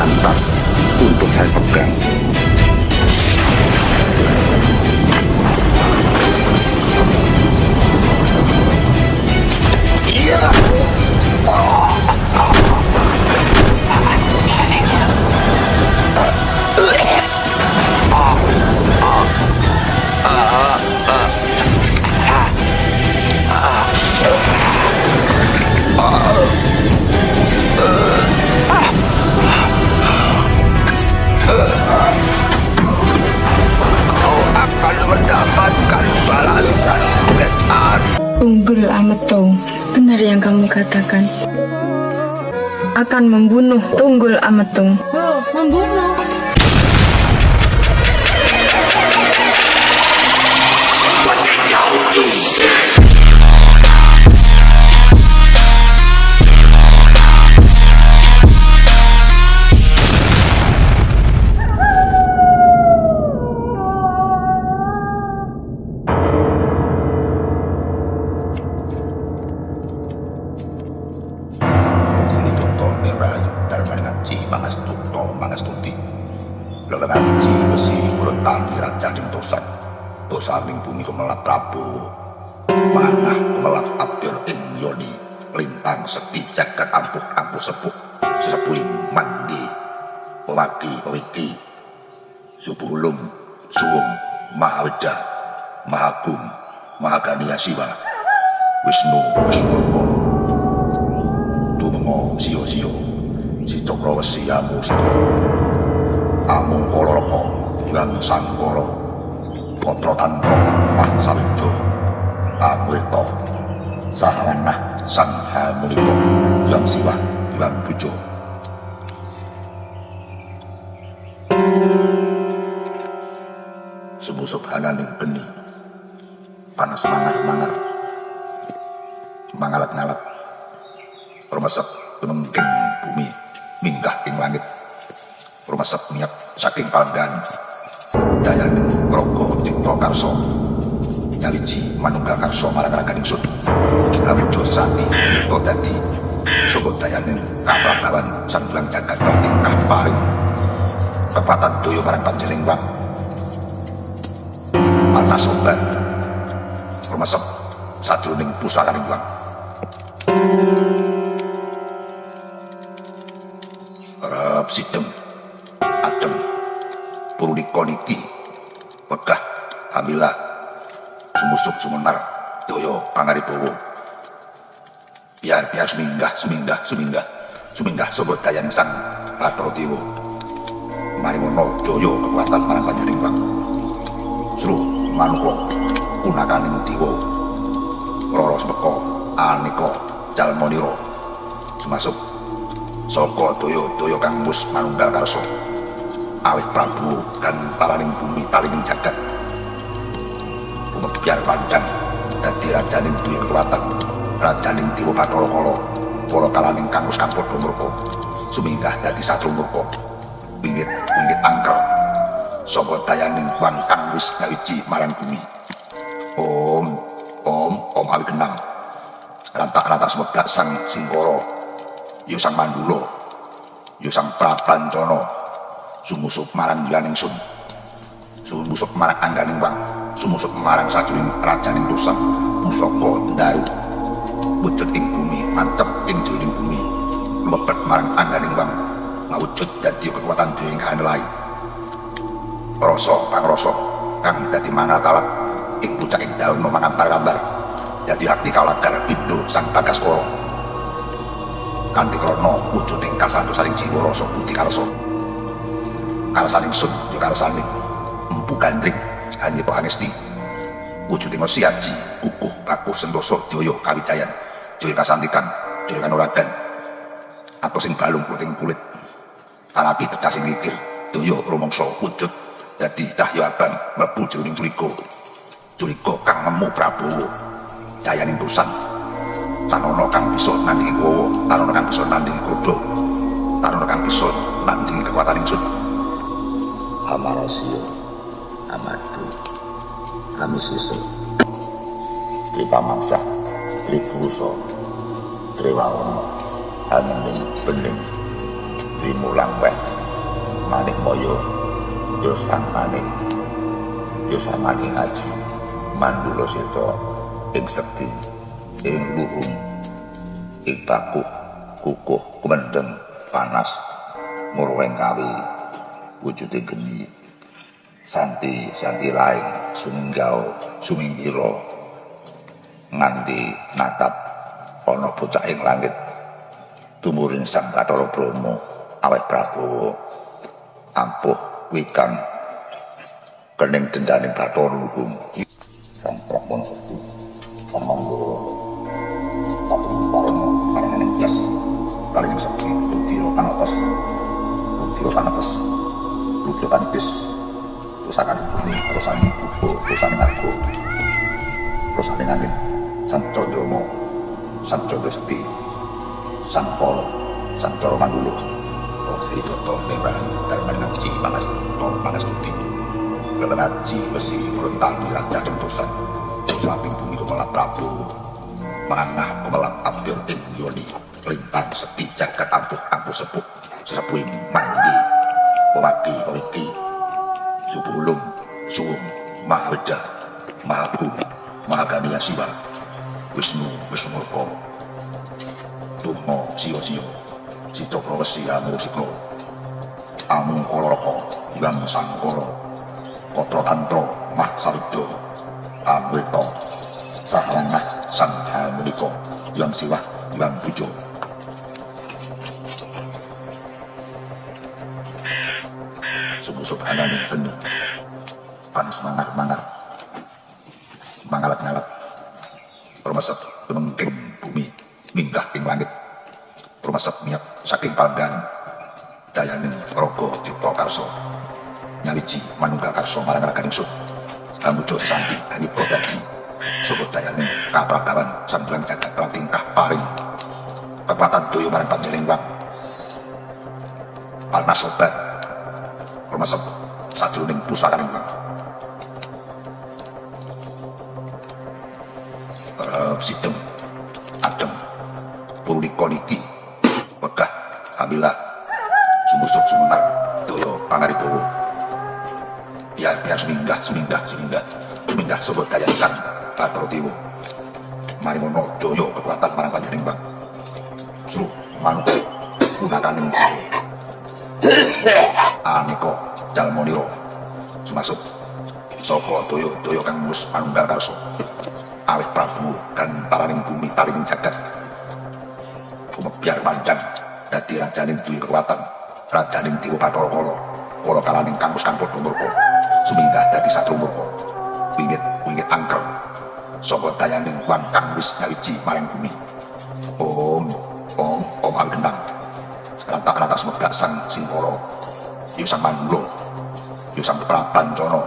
pantas untuk saya pegang. Mendapatkan balasan benar. Tunggul Ametung, benar yang kamu katakan. Akan membunuh Tunggul Ametung. Oh, membunuh. Mangastuti lelanaji wesi puretan raja ing tosan tosaning bumi kemelap Prabowo manah kemelap abdir ing yoni lintang sepi jagat ampuh sepuh sesepuing mandi pewaki subuhulung suwung mahaweda mahagung mahagania siwa Wisnu Murko tumengo sio-sio si cokro wesi amusiko amung koloroko ilang sangkoro potro tantro mah sawijo amwito sahawanah sang hamuniko yang siwa ilang bujo sumusup halaning beni panas mangar mangalat-ngalat rumesep tumengking bumi minggah ing langit rumesep niat saking palenggan dayaning rogo cipta karso nyaliji manunggal karso marang raganing sun awijo sati cipta dadi soko dayaning kapragawan sanggulang jagat ingkang paring kepatan doyo marang panjenengan bang panas obat rumesep sadroning pusakaning bang Arab sidem adem purudika niki wegah hamilah sumusup sumenar daya pangaribawa biar suminggah sobat dayaning sang Bathara Dewa maringono daya kekuatan marang panjenengan bang seluruh manungsa punakaning dewa rara semeka aneka jalmanira sumasuk saka daya kang mus manunggal karsa awit Prabu kan paraning bumi talining jagat umebyar pandang dadi rajaning daya kekuatan rajaning dewa Bathara Kala kala kalaning kang wis kampudha murka suminggah dadi satru murka wingit angker saka dayaning wang kang wis nyawiji marang bumi om awi genang rantak semedak sang Singkara yo sang Mandula yo sang Prabancana sumusup marang yaning sun sumusup marang angganing wang sumusup marang sajroning rajaning tosan pusaka ndaru wujud ing bumi mancep ing jroning bumi mlebet marang angganing wang mawujud dadi kekuatan dhewe ingkang anelai pangrasa kang dadi mangatalap ing pucak ing daun mangambar-ambar dadi hakti kalagar Bindo sang Bagaskara kanthi krana wujuding kasantosaning jiwa rasa budi karsa karsaning sun yo karsaning empu gandring hanye pangesti wujuding siaji kukuh bakuh sentosa jaya kawijayan jaya kasantikan jaya kanuragan atos sing balung puting kulit tanapi tecasing mikir daya rumangsa wujud dadi cahya abang mlebu jroning curika kang nemu Prabowo jayaning tusan Tanono kang bisa nandingi Kowo, Tanono kang bisa nandingi Krudo, Tanono kang bisa nandingi kekuatan ingsun. Amarasya, Amadu, Amisisa, Tripamangsa, Tripurusa, Triwawana, Aning Bening, Trimulang Weh. manik moyo yo sang manik ngaji mandulo sito ing sekti ing luhung ing bakuh kukuh kumendeng panas murweng kawi wujude geni santi laing suminggiro nganti natap ana bocah ing langit tumuring sang Bathara Brahma aweh Prabowo ampuh wikang kening dendaning Bathara Luhung sang Brahmana Sekti sang Manggala tatung parana karenaning bias kalining sekti Budira Panatos Budira Panipis pusakaning bumi rosaning buku rosaning argo rosaning angin sang Candama sang Candra Sekti sang Polo sang Coro Mandulu Sri Toto Nembahan Darman Ngaji Mangastuti Lelenaji Wesi Merentan Miraja Dentusan Samping bumi kemelap Prabu Manganah kemelap Abdir Tim Yoni Lintang Sepi Jagat Ampuh Sepuh Sesepuing Mandi Pemaki Pemiki Subulung Suwung Mahaweda Mahabu Mahagania Siwa Wisnu Murko Tungmo Sio Cokro Wesi Amu Siklo Amu Koloroko Yang Sangkoro Kotro Tantro Mah Sarudo Amwito Sahalangah Sang Hamuniko Yang Siwah Yang Bujo Sumusup Hananing Benih Panas Mangalat Rumasep Tumengking Bumi Minggah ing langit Rumasep Miat Saking Palgan Dayaning Rogo Cipto Karso Nyaliji Manunggal Karso Marang Raganing Sud Hamujo Sesanti Hanyipko Dadi Suku Dayaning Kapradawan Sambulan Jagat Pratingkah Paring Kekuatan Doyo Marang Panjenengan Palnas Sobar Rumasep Sajroning Pusakaning Wang Sidem Adem Purliko Niki Megah Hamila Sumusup Sumenar Doyo Pangaribowo Biar Suminggah Sobat Daya Sang Bathara Dewa Maringono Doyo Kekuatan Marang Panjenengan Suruh Manuk Gunakaning Aniko Jalmoniro Sumasup Soko Doyo Kang Mus Manunggal Karso Awih Prabu kan paraning bumi talining jagat Kumebiar pandang dadi rajaning duwe kekuatan rajaning Dewa Bathara Kala kalaning kampus Padha Murka suminggah dadi Satru Murka wingit angker saka dayaning wang kang wis nyawiji maring bumi Om Anggenang rata semegak sang Singkara yu sang Manula yu sang Prabancana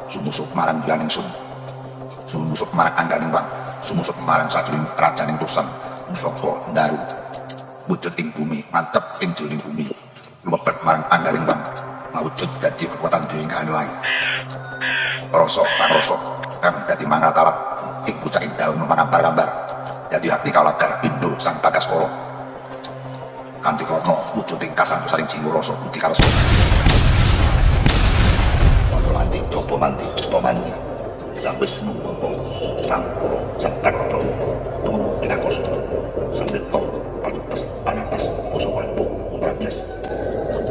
sumusup marang Hyanging Sun sumusup marang Angganing Wang sumusup marang sajroning rajaning Tusan saka ndaru wujud ing bumi mancep ing jroning bumi lumebet marang Angganing Wang mawujud dadi kekuatan dening kanelai rasa kang dadi mangatalap ing pucaking daun mangambar-ambar dadi hati kalagar Bindo sang Bagaskara kanthi krana wujuding kasantosaning jiwa rasa budi karsa wanti coba manti dusta manti sang Wisnu sang Pura sang Kakrata tunggu kinakos sang Dito Panutas Panatas Pusawalpo Umranyas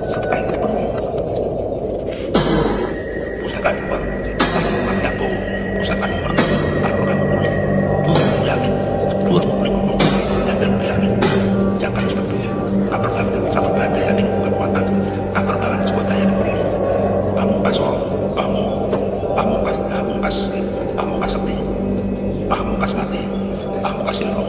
sang Kain Pengi Pusakaning Wang Manyapo Pusakaning Wang Arorang Muli Pusang Yangin Luar Muli Gunung Dandang Bayangin Jangan Setu Kaperban Dayaning Kekuatan Kaperban Sebuah Dayaning Muli Pamungkas Sekti Pamungkas Mati Pamungkas Silno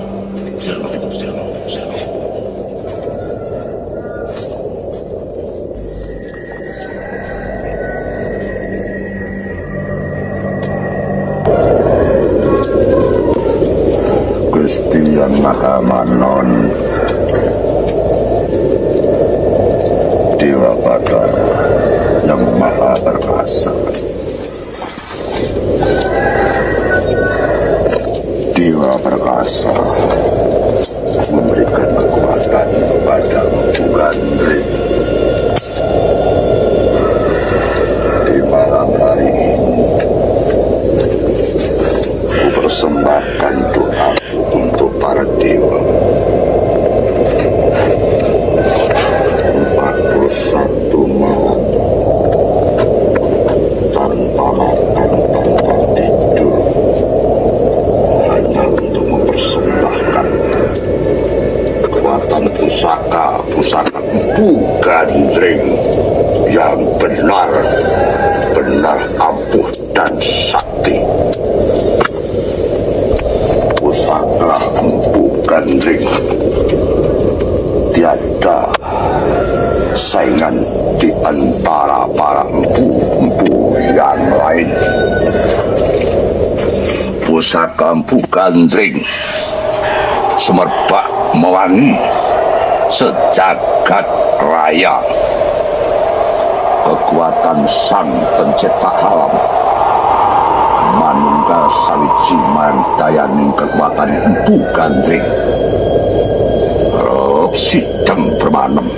Gusti yang Maha Manon Dewa Bathara yang Maha Perkasa Dewa Perkasa memberikan kekuatan kepada Bugandri Gandring yang benar-benar ampuh dan sakti. Pusaka Empu Gandring tiada saingan di antara para empu-empu yang lain. Pusaka Empu Gandring sumerbak mewangi sejagat raya. Kekuatan sang pencipta alam manunggal sawiji mandayaning kekuatan Empu Gandring. Rep sidem permanem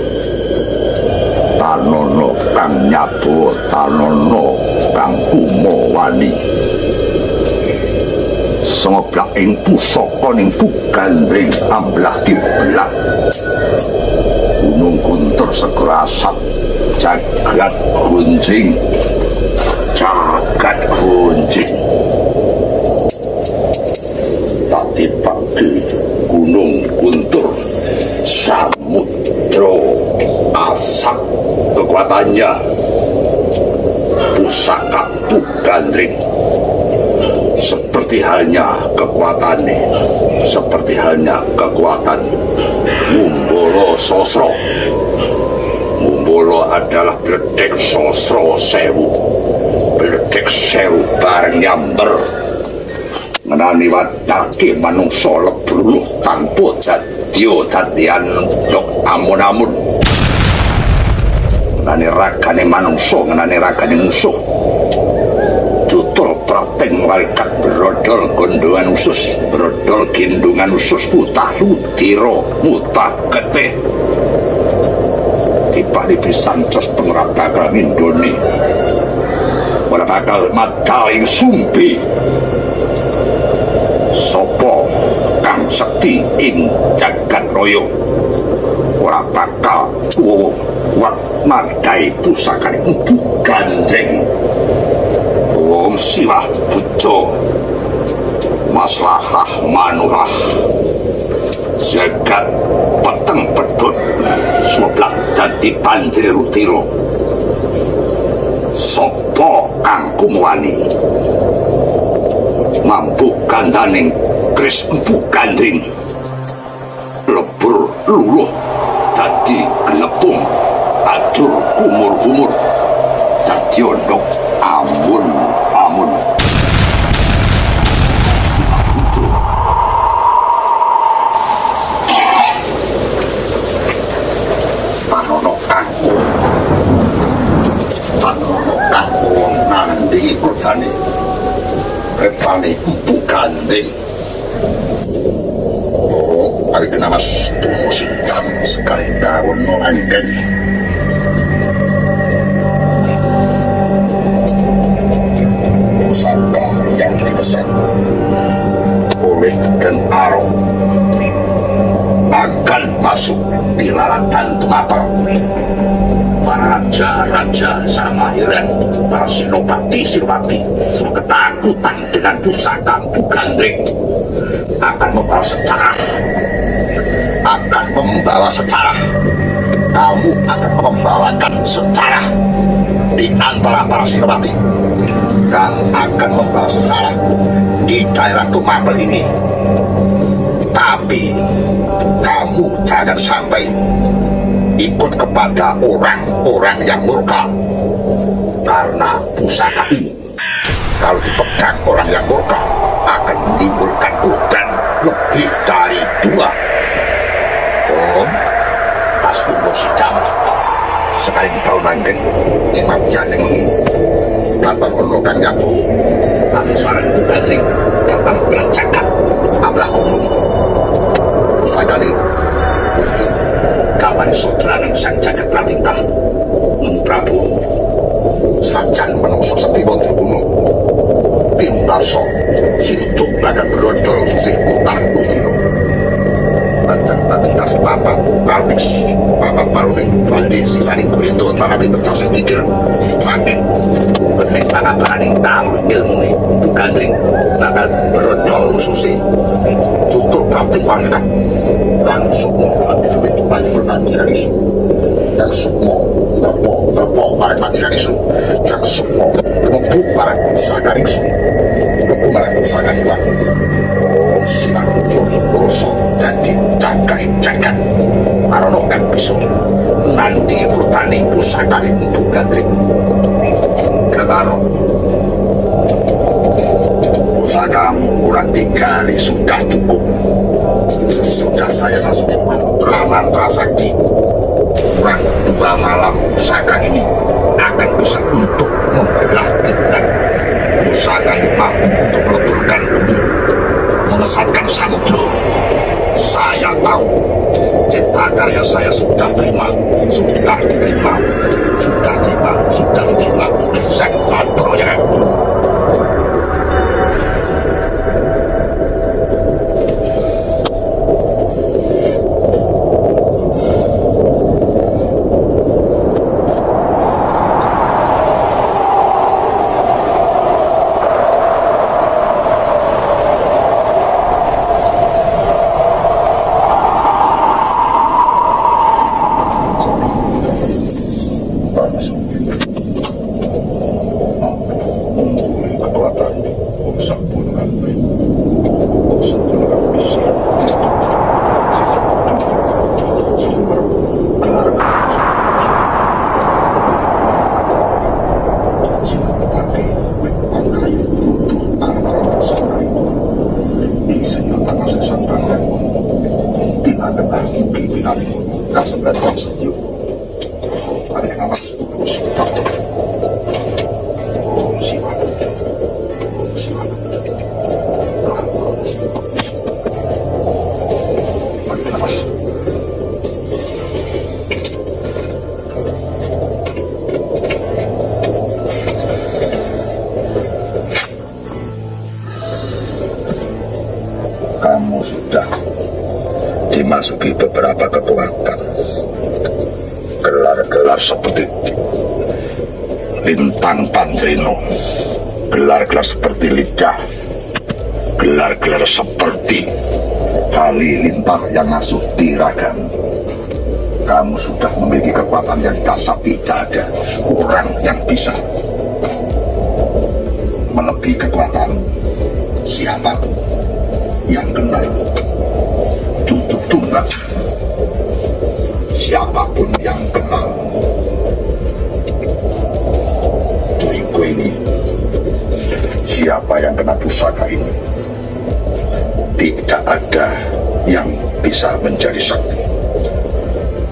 tanono kang nyabu tanono kang kumo wani sengoblak ing pusaka ning Empu Gandring amblah kiblat Gunung Kuntur segera asap jagat gunjing tadi pagi Gunung Kuntur samudra asap kekuatannya. Pusaka Empu Gandring seperti halnya kekuatannya, seperti halnya kekuatan Mumbolo Sosro. Mumbolo adalah Bledek Sosro Sewu, Bledek Sewu bareng nyamber ngenani wadake manungsa lebruluh tanpa dadya dadian dok amun-amun. Ngenani ragane manungsa, ngenani ragane musuh. Tutul prating malaikat brodol gondongan usus, brodol gendongan usus, mutah ludira, mutah getih. Tiba-tiba pisancos pengrap bakal ngindoni, ora bakal mataling sumpi. Sopo kang sekti ing jagat raya ora bakal kuat mandai pusaka Empu Gandring. Om Siwah Pujo maslahah manulah jagat peteng pedut sublak dadi banjir rutiro. Sopo kang kumuwani mampu kandaning kris Empu Gandring lebur luluh dadi gelepung ajur kumur-kumur dadi ondok amun-amun. Tanono kanggo nandingi kordane repane Empu Gandring. Oh, hari kenamas tunggu sitam sekali daun nolanggen. Pusaka yang dipesan oleh dan Aro akan masuk di lalatan Tumapel. Para raja-raja sama Iren, para sinopati semua ketakutan dengan pusaka Empu Gandring. Akan membawa sejarah. Kamu akan membawakan sejarah di antara para sinopati dan akan membawa sejarah di daerah Tumapel ini. Tapi kamu jangan sampai ikut kepada orang-orang yang murka, karena pusaka ini kalau dipegang orang yang murka akan menimbulkan udan lebih dari 2. Om pas tunggu sidang sekali kau nanggeng kematian yang ini kata penukan nyatu tapi suara Empu Gandring datang belah jagat ablah gunung pusaka liru untuk kawan saudara dan sang jagat pratingkah Prabu sajan menungso setiwa terbunuh pintaso hidup bagan berondol susih utah utiro bacan batas papa kalbis papa paruning bandi sisani kurindo tanabi tercasih pikir fangin benih pangabarani tamu ilmu nih Empu Gandring bakal berondol susih cutur prating wangikan yang sukmo hati duit banyak berbanjiran isi yang sukmo pusaka Empu Gandrik. Kalau pusakamu kurang 3 hari sudah cukup. Sudah saya masukin mantra sakti. Kurang 2 malam pusaka ini akan bisa untuk membelah kita. Pusaka ini mampu untuk meleburkan bumi, mengesatkan samudra. Saya tahu cipta karya saya sudah diterima oleh Sang Patro yang Agung. Kamu sudah dimasuki beberapa kekuatan, gelar-gelar seperti Lintang Pandrino, gelar-gelar seperti Lidah, gelar-gelar seperti Halilintar yang ngasuh di Ragam. Kamu sudah memiliki kekuatan yang dahsyat, tidak ada orang yang bisa melebihi kekuatanmu. Siapapun yang kenal cucu tunggal, siapapun yang kenal Joiko ini, siapa yang kena pusaka ini, tidak ada yang bisa menjadi sakti.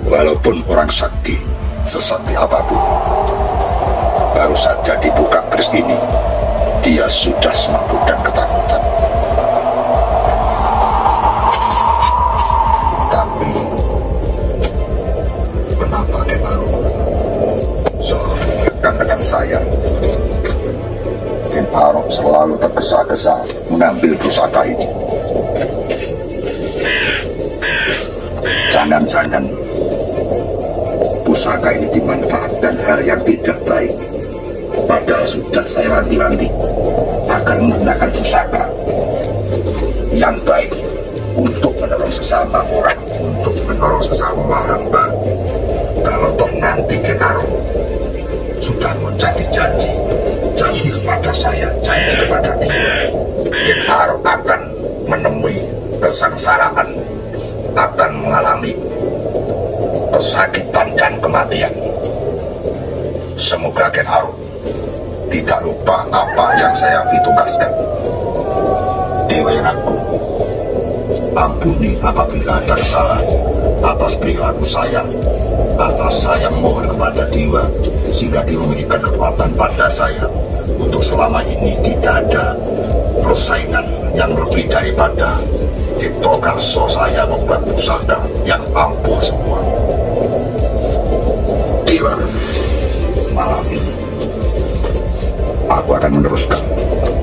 Walaupun orang sakti sesakti apapun, baru saja dibuka keris ini, dia sudah semaput dan ketakutan. Saya Arok selalu tergesa-gesa mengambil pusaka ini. Jangan-jangan pusaka ini dimanfaatkan hal yang tidak baik. Padahal sudah saya wanti-wanti akan menggunakan pusaka yang baik untuk menolong sesama orang, untuk menolong sesama hamba. Kalau toh nanti Arok sudah menjadi janji kepada saya, janji kepada dia, Arok akan menemui kesengsaraan, akan mengalami kesakitan dan kematian. Semoga Arok tidak lupa apa yang saya tugaskan. Dewa yang Agung, ampuni apabila ada salah atas perilaku saya, atas saya mohon kepada Dewa sehingga Dia memberikan kekuatan pada saya untuk selama ini tidak ada persaingan yang lebih daripada Cipto Karso saya membuat pusaka yang ampuh semua. Dewa, malam ini aku akan meneruskan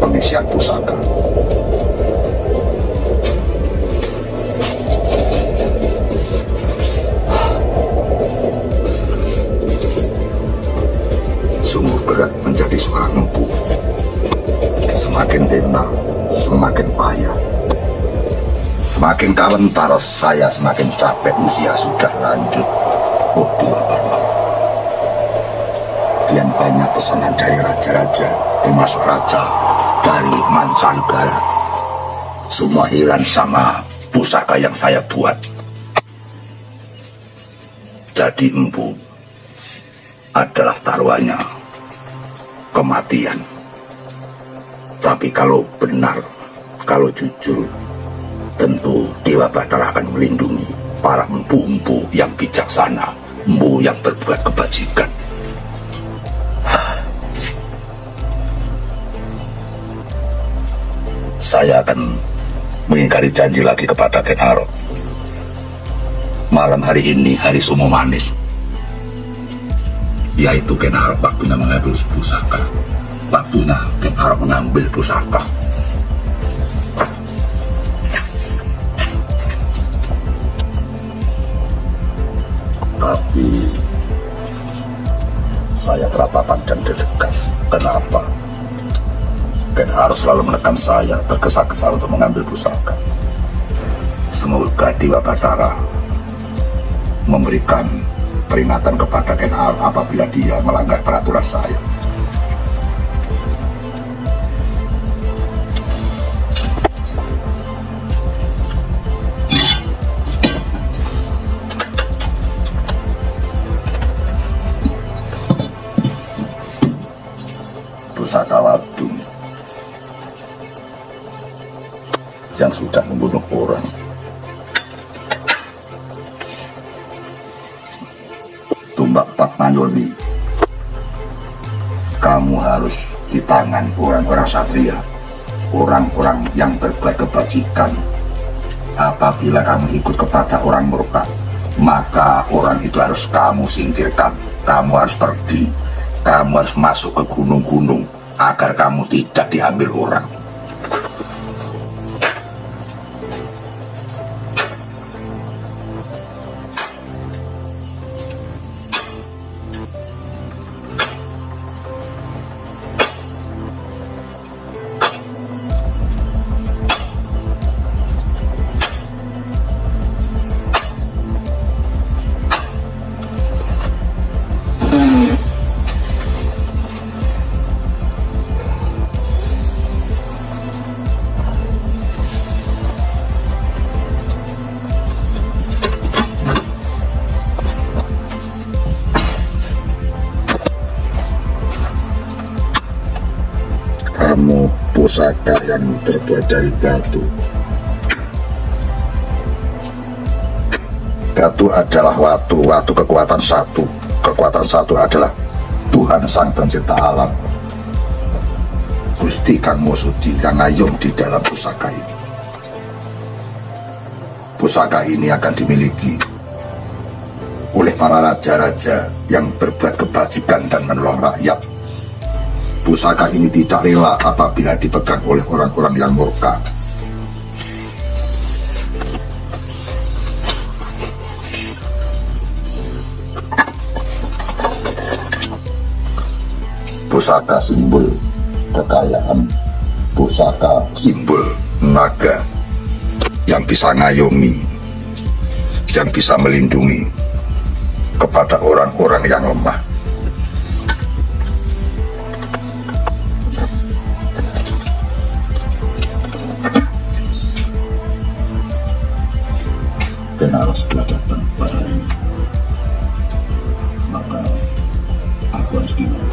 pengisian pusaka. Sungguh berat menjadi seorang empu. Semakin tenar, semakin payah. Semakin kawentar saya, semakin capek. Usia sudah lanjut. Oh Dewa Barma, kian banyak pesanan dari raja-raja, termasuk raja dari mancanegara. Semua heran sama pusaka yang saya buat. Jadi empu, adalah taruhannya kematian. Tapi kalau benar, kalau jujur, tentu Dewa Batara akan melindungi para empu-empu yang bijaksana, empu yang berbuat kebajikan. Saya akan mengingkari janji lagi kepada Ken Arok. Malam hari ini hari Sumo Manis, yaitu Ken Arok waktunya mengambil pusaka. Waktunya Ken Arok mengambil pusaka. Tapi saya teratapan dan deg-degan. Kenapa? Ken harus selalu menekan saya, tergesa-gesa untuk mengambil pusaka. Semoga Dewa Batara memberikan peringatan kepada Ken Arok apabila dia melanggar peraturan saya. Pusaka Wadung yang sudah membunuh orang. Tumbak Patmayoni, kamu harus di tangan orang-orang satria, orang-orang yang berbuat kebajikan. Apabila kamu ikut kepada orang murka, maka orang itu harus kamu singkirkan. Kamu harus pergi, kamu harus masuk ke gunung-gunung agar kamu tidak diambil orang. Kamu pusaka yang terbuat dari batu. Batu adalah watu, watu kekuatan satu. Kekuatan satu adalah Tuhan Sang Pencipta Alam. Gusti Kang Mosudi yang ngayung di dalam pusaka ini. Pusaka ini akan dimiliki oleh para raja-raja yang berbuat kebajikan dan menolong rakyat. Pusaka ini tidak rela apabila dipegang oleh orang-orang yang murka. Pusaka simbol kekayaan, pusaka simbol naga yang bisa ngayomi, yang bisa melindungi kepada orang-orang yang lemah. Dan harus segera datang pada hari ini. Maka aku harus bilang,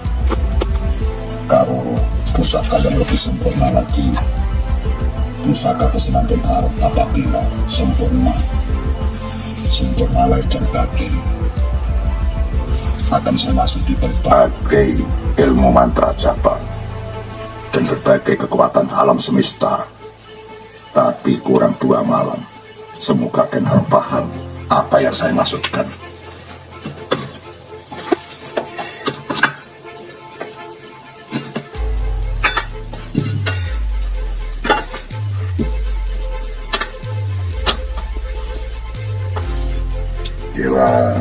kalau pusaka yang lebih sempurna lagi, pusaka kesenangan Ken Arok apabila sempurna lahir dan batin, akan saya masuk di berbagai ilmu mantra japa dan berbagai kekuatan alam semesta. Tapi kurang 2 malam, semoga Ken Arok paham apa yang saya maksudkan. Dewa,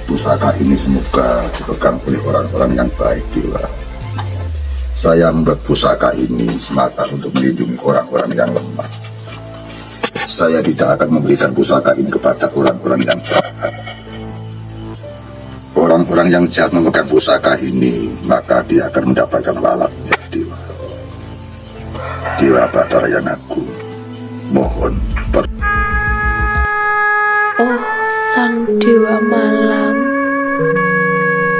pusaka ini semoga dipegang oleh orang-orang yang baik, Dewa. Saya membuat pusaka ini semata untuk melindungi orang-orang yang lemah. Saya tidak akan memberikan pusaka ini kepada orang-orang yang jahat. Orang-orang yang jahat memegang pusaka ini, maka dia akan mendapatkan lalatnya, Dewa. Dewa Batara yang agung, mohon Oh, sang dewa malam,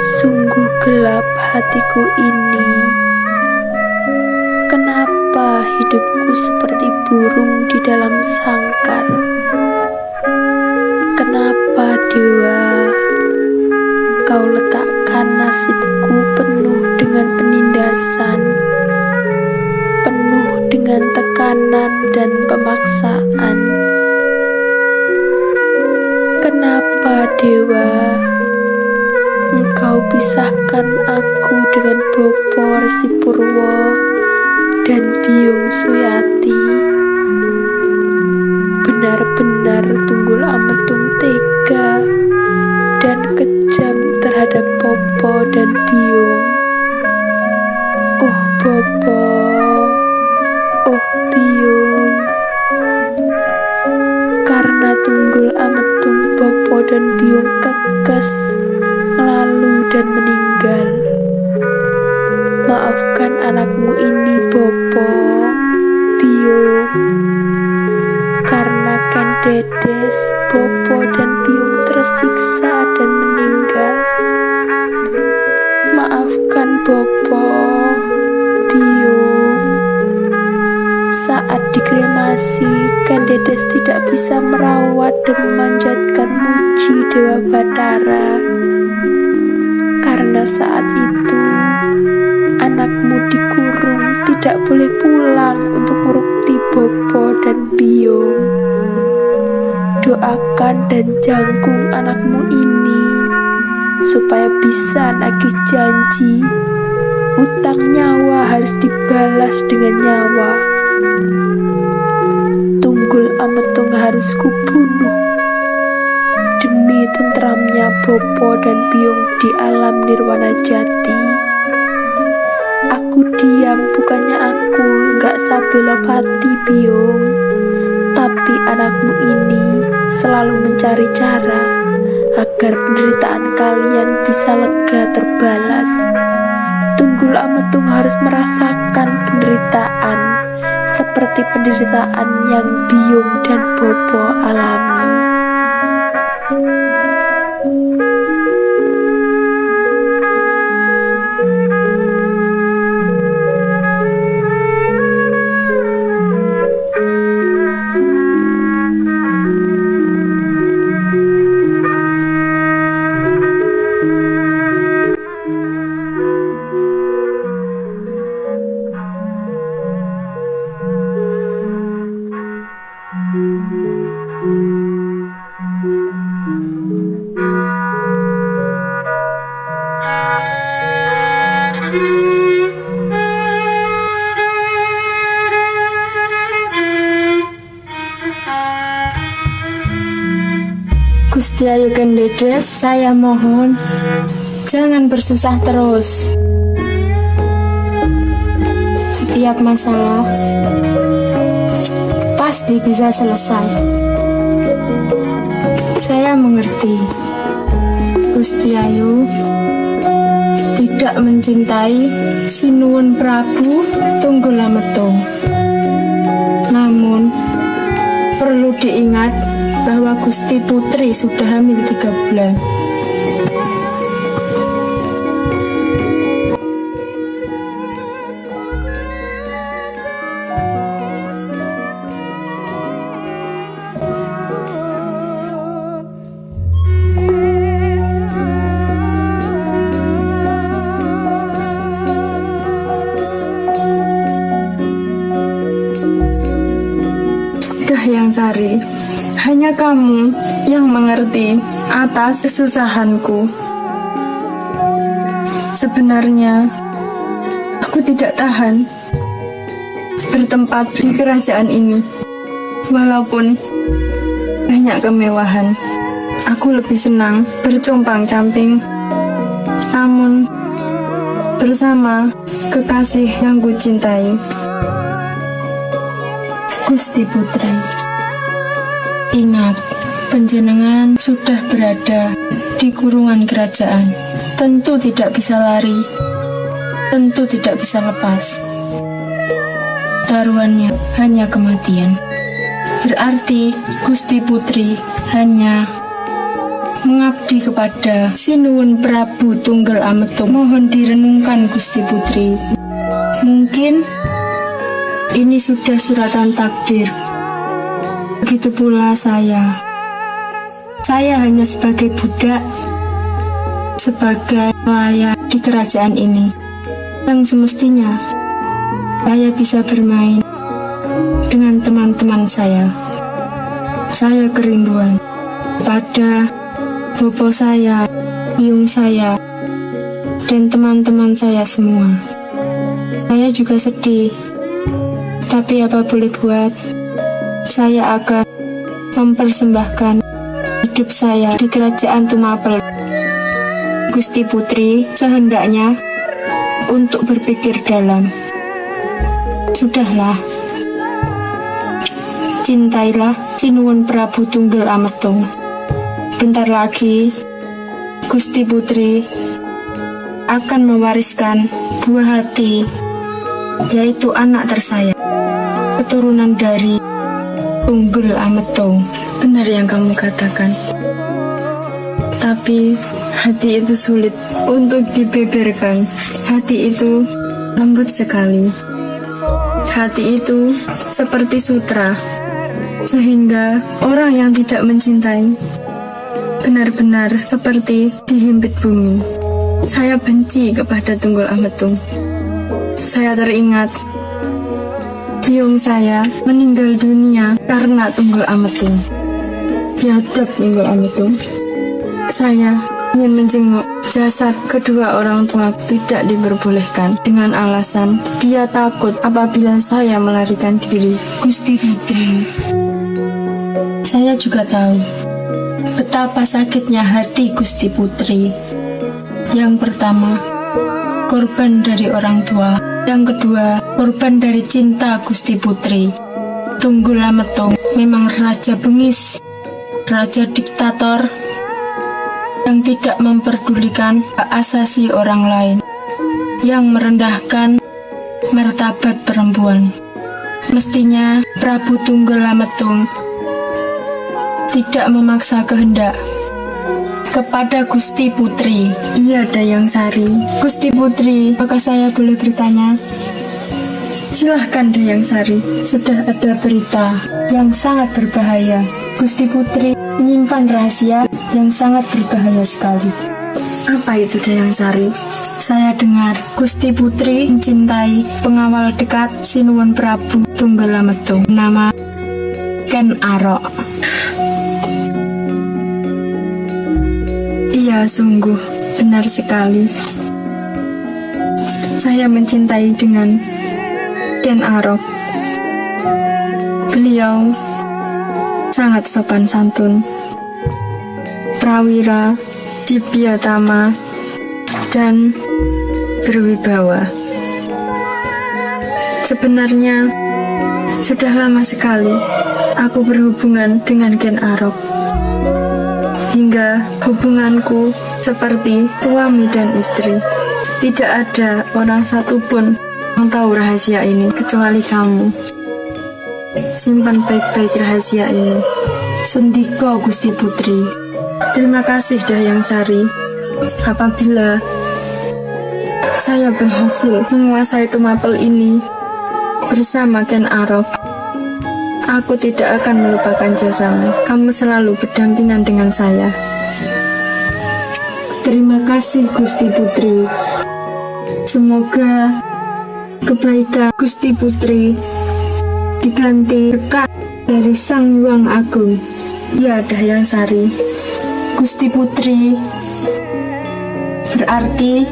Sungguh gelap hatiku ini. Kenapa hidupku seperti burung di dalam sangkar? Kenapa Dewa, Kau letakkan nasibku penuh dengan penindasan, penuh dengan tekanan dan pemaksaan? Kenapa Dewa, Engkau pisahkan aku dengan Bopo Resi Purwo dan Byung Suyati? Benar-benar Tunggul Ametung tega dan kejam terhadap Bopo dan Byung. Oh Bopo, oh Byung, karena Tunggul Ametung, Bopo dan Byung kekes, lalu dan meninggal. Maafkan anakmu ini Bopo, Byung, karena Ken Dedes, Bopo dan Byung tersiksa dan meninggal. Maafkan Bopo, Byung. Saat dikremasi, Ken Dedes tidak bisa merawat dan memanjatkan muji Dewa Bathara. Karena saat itu anakmu dikurung, tidak boleh pulang untuk merukti Bopo dan Byung. Doakan dan jangkung anakmu ini supaya bisa nagih janji. Utang nyawa harus dibalas dengan nyawa. Tunggul Ametung harus kubunuh demi tentramnya Bopo dan Byung di alam nirwana jati. Aku diam, bukannya aku gak sabelopati Byung, tapi anakmu ini selalu mencari cara agar penderitaan kalian bisa lega terbalas. Tunggul Ametung harus merasakan penderitaan seperti penderitaan yang Byung dan Bopo alami. Gusti Ayu Ken Dedes, saya mohon jangan bersusah terus. Setiap masalah pasti bisa selesai. Saya mengerti Gusti Ayu tidak mencintai Sinuwun Prabu Tunggul Ametung. Namun perlu diingat bahwa Gusti Putri sudah hamil 3 bulan. Yang Sari, hanya kamu yang mengerti atas kesusahanku. Sebenarnya aku tidak tahan bertempat di kerajaan ini. Walaupun banyak kemewahan, aku lebih senang bercompang-camping, namun bersama kekasih yang kucintai, Gusti Putri. Ingat, panjenengan sudah berada di kurungan kerajaan. Tentu tidak bisa lari, tentu tidak bisa lepas. Taruhannya hanya kematian. Berarti Gusti Putri hanya mengabdi kepada Sinuwun Prabu Tunggal Ametung. Mohon direnungkan Gusti Putri. Mungkin ini sudah suratan takdir. Begitu pula saya. Saya hanya sebagai budak, sebagai pelayan di kerajaan ini, yang semestinya saya bisa bermain dengan teman-teman saya. Saya kerinduan pada bopo saya, biung saya, dan teman-teman saya semua. Saya juga sedih, tapi apa boleh buat, saya akan mempersembahkan hidup saya di kerajaan Tumapel. Gusti Putri sehendaknya untuk berpikir dalam. Sudahlah, cintailah Sinuwun Prabu Tunggal Ametung. Bentar lagi Gusti Putri akan mewariskan buah hati, yaitu anak tersayang, keturunan dari Tunggal Ametung. Benar yang kamu katakan. Tapi hati itu sulit untuk dibeberkan. Hati itu lembut sekali. Hati itu seperti sutra, sehingga orang yang tidak mencintai benar-benar seperti dihimpit bumi. Saya benci kepada Tunggal Ametung. Saya teringat biung saya meninggal dunia karena Tunggal Ametung. Biadab Tunggal Ametung. Saya ingin menjenguk jasad kedua orang tua, tidak diperbolehkan dengan alasan dia takut apabila saya melarikan diri. Gusti Putri, saya juga tahu betapa sakitnya hati Gusti Putri. Yang pertama, korban dari orang tua. Yang kedua, korban dari cinta Gusti Putri. Tunggal Ametung memang raja bengis, raja diktator yang tidak memperdulikan hak asasi orang lain, yang merendahkan martabat perempuan. Mestinya Prabu Tunggal Ametung tidak memaksa kehendak kepada Gusti Putri. Iya, Dayang Sari. Gusti Putri, apakah saya boleh bertanya? Silahkan Dayang Sari. Sudah ada berita yang sangat berbahaya. Gusti Putri menyimpan rahasia yang sangat berbahaya sekali. Apa itu Dayang Sari? Saya dengar Gusti Putri mencintai pengawal dekat Sinuwun Prabu Tunggal Ametung, nama Ken Arok. Iya, sungguh benar sekali. Saya mencintai dengan Ken Arok. Beliau sangat sopan santun, prawira, dibyatama, dan berwibawa. Sebenarnya sudah lama sekali aku berhubungan dengan Ken Arok, hingga hubunganku seperti suami dan istri. Tidak ada orang satupun yang tahu rahasia ini kecuali kamu. Simpan baik-baik rahasia ini. Sendika Gusti Putri. Terima kasih Dayang Sari. Apabila saya berhasil menguasai Tumapel ini bersama Ken Arok, aku tidak akan melupakan jasamu. Kamu selalu berdampingan dengan saya. Terima kasih Gusti Putri. Semoga kebaikan Gusti Putri diganti berkat dari Sang Hyang Agung. Ya, Dayang Sari. Gusti Putri, berarti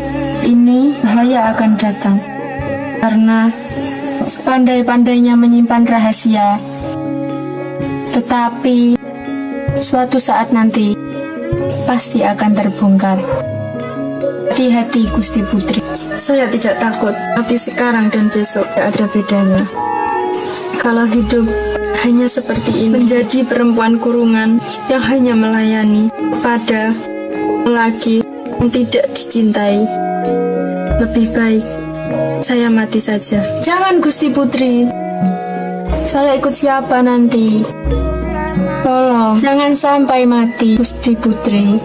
ini bahaya akan datang. Karena sepandai-pandainya menyimpan rahasia, tetapi suatu saat nanti pasti akan terbongkar. Hati-hati Gusti Putri. Saya tidak takut. Mati sekarang dan besok tidak ada bedanya. Kalau hidup hanya seperti ini, menjadi perempuan kurungan yang hanya melayani pada lelaki yang tidak dicintai, lebih baik saya mati saja. Jangan Gusti Putri. Saya ikut siapa nanti? Tolong. Tolong jangan sampai mati, Gusti Putri.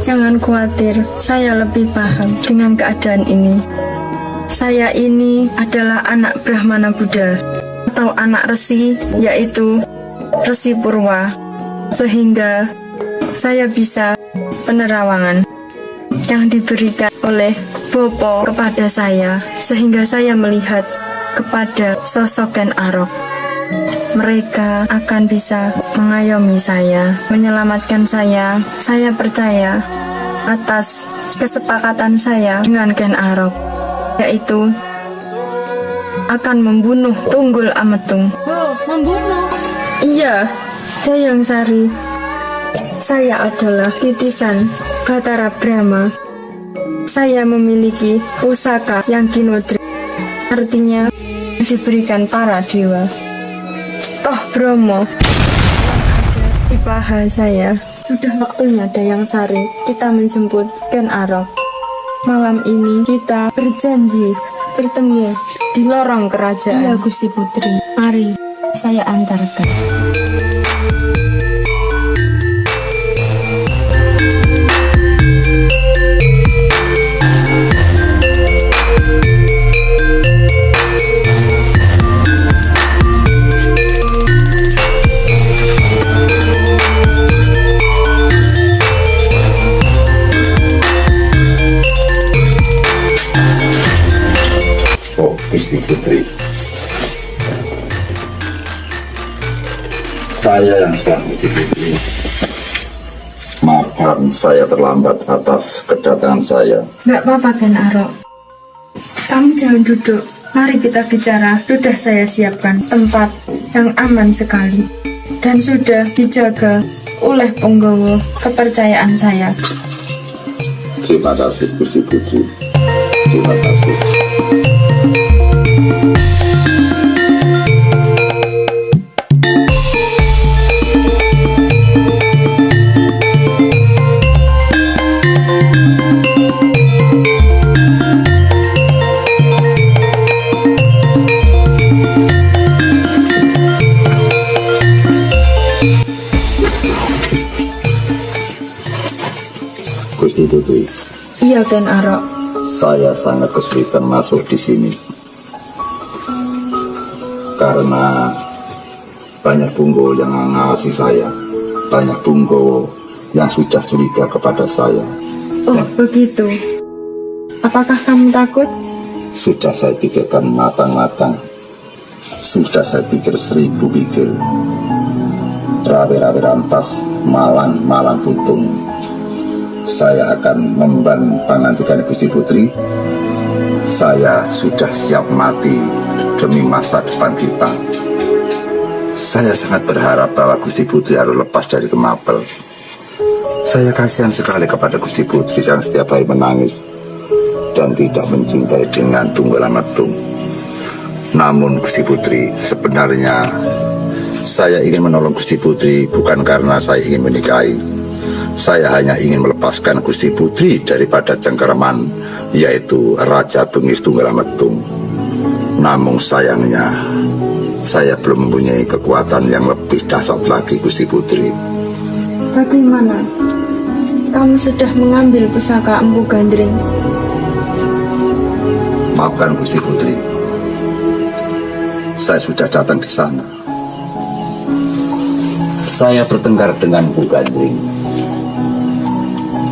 Jangan khawatir, saya lebih paham dengan keadaan ini. Saya ini adalah anak Brahmana Buddha atau anak resi, yaitu Resi Purwa, sehingga saya bisa penerawangan yang diberikan oleh Bopo kepada saya, sehingga saya melihat kepada sosok Ken Arok. Mereka akan bisa mengayomi saya, menyelamatkan saya. Saya percaya atas kesepakatan saya dengan Ken Arok, yaitu akan membunuh Tunggul Ametung. Oh, membunuh? Iya, Dayang Sari. Saya adalah titisan Batara Brahma. Saya memiliki pusaka yang kinodri, artinya diberikan para dewa. Toh Bromo di paha saya. Sudah waktunya Dayang Sari kita menjemput Ken Arok. Malam ini kita berjanji bertemu di lorong kerajaan. Iya, Gusti Putri. Mari saya antarkan. Gusti Putri, saya yang salah, Gusti Putri. Maafkan saya terlambat atas kedatangan saya. Nggak apa-apa Ken Arok. Kamu jangan duduk. Mari kita bicara. Sudah saya siapkan tempat yang aman sekali dan sudah dijaga oleh penggawa kepercayaan saya. Terima kasih, Gusti Putri. Terima kasih. Gusti Putri. Iya Ken Arok. Saya sangat kesulitan masuk di sini karena banyak punggawa yang mengawasi saya, banyak punggawa yang sudah curiga kepada saya. Oh begitu. Apakah kamu takut? Sudah saya pikirkan matang-matang, sudah saya pikir 1000 pikir, rawe-rawe rantas, malang putung. Saya akan memban pangantikan Gusti Putri. Saya sudah siap mati demi masa depan kita. Saya sangat berharap bahwa Gusti Putri harus lepas dari kemapel. Saya kasihan sekali kepada Gusti Putri yang setiap hari menangis dan tidak mencintai dengan Tunggul Ametung. Namun Gusti Putri, sebenarnya saya ingin menolong Gusti Putri bukan karena saya ingin menikahi. Saya hanya ingin melepaskan Gusti Putri daripada cengkeraman, yaitu Raja Bengis Tunggul Ametung. Namun sayangnya, saya belum mempunyai kekuatan yang lebih dahsyat lagi, Gusti Putri. Bagaimana? Kamu sudah mengambil pusaka Empu Gandring? Maafkan Gusti Putri, saya sudah datang di sana. Saya bertengkar dengan Empu Gandring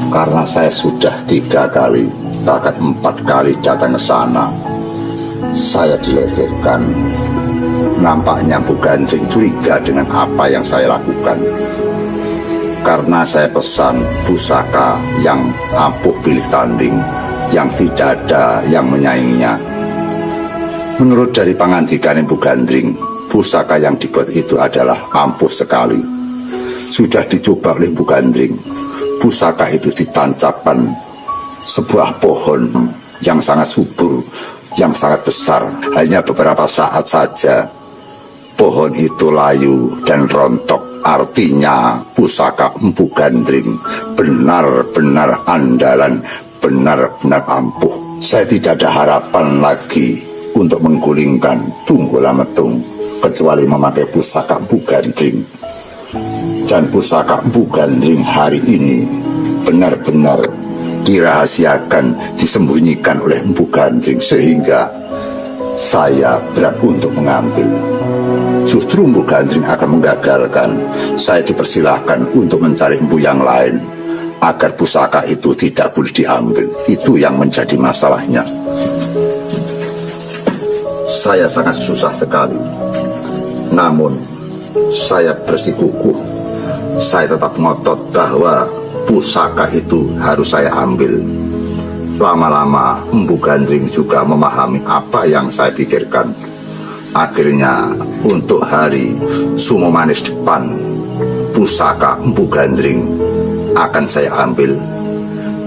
karena saya sudah 3 kali, bahkan 4 kali datang ke sana. Saya dilecehkan. Nampaknya Empu Gandring curiga dengan apa yang saya lakukan. Karena saya pesan pusaka yang ampuh pilih tanding, yang tidak ada yang menyainginya. Menurut dari pangandikan Empu Gandring, pusaka yang dibuat itu adalah ampuh sekali. Sudah dicoba oleh Empu Gandring. Pusaka itu ditancapkan sebuah pohon yang sangat subur, yang sangat besar. Hanya beberapa saat saja pohon itu layu dan rontok. Artinya pusaka Empu Gandring benar-benar andalan, benar-benar ampuh. Saya tidak ada harapan lagi untuk menggulingkan Tunggul Ametung kecuali memakai pusaka Empu Gandring. Dan pusaka Empu Gandring hari ini benar-benar dirahasiakan, disembunyikan oleh Empu Gandring, sehingga saya berat untuk mengambil. Justru Empu Gandring akan menggagalkan. Saya dipersilahkan untuk mencari empu yang lain agar pusaka itu tidak boleh diambil. Itu yang menjadi masalahnya. Saya sangat susah sekali, namun saya bersikukuh. Saya tetap ngotot bahwa pusaka itu harus saya ambil. Lama-lama Empu Gandring juga memahami apa yang saya pikirkan. Akhirnya untuk hari Sumo Manis depan, pusaka Empu Gandring akan saya ambil